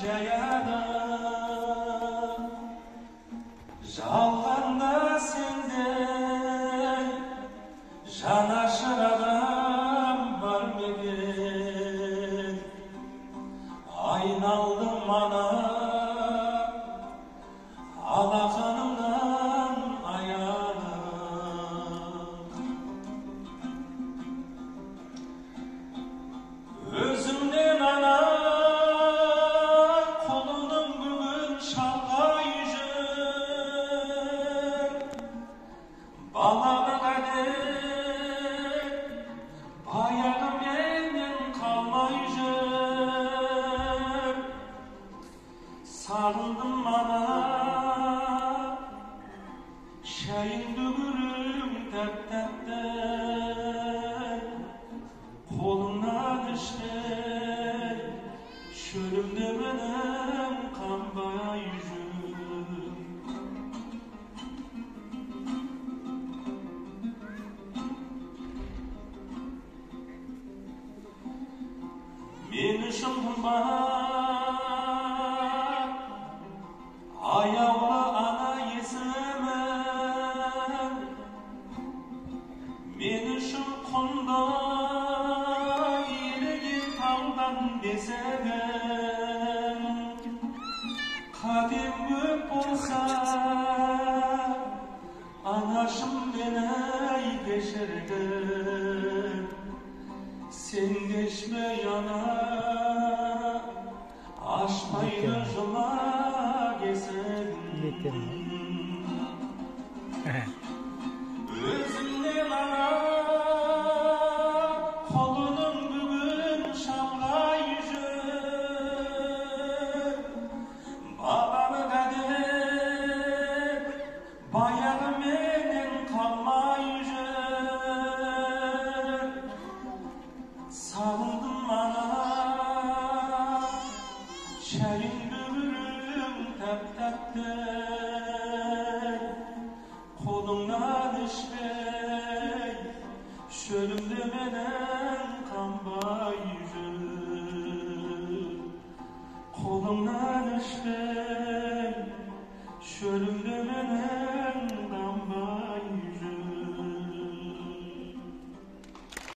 cayada Жалғанда сендей жанашыр адам бар ма екен айналдым ана алақанымнан аянып өзімнен ана құлыным бүгін шалғай жүр балалық әдет баяғы менен қалмай жүр сағындым ана шайыңды гүлің тәп-тәтті қолыңнан ішкен шөлімді менен қанбай жүр мен үшін қымбат аяулы ана есімің мен үшін құнды еріген таудан бесігім қатем көп болса анашым мені кешіргін сен кешпей ана ашпайды жұма кесігін өзімнен ана құлыным бүгін шалғай жүр балалық әдет баяғы менен қалмай жүр сағындым ана шайыңды гүлің тәп-тәтті қолыңнан ішпей шөлімді менен қанбай жүр қолыңнан ішпей шөлімді менен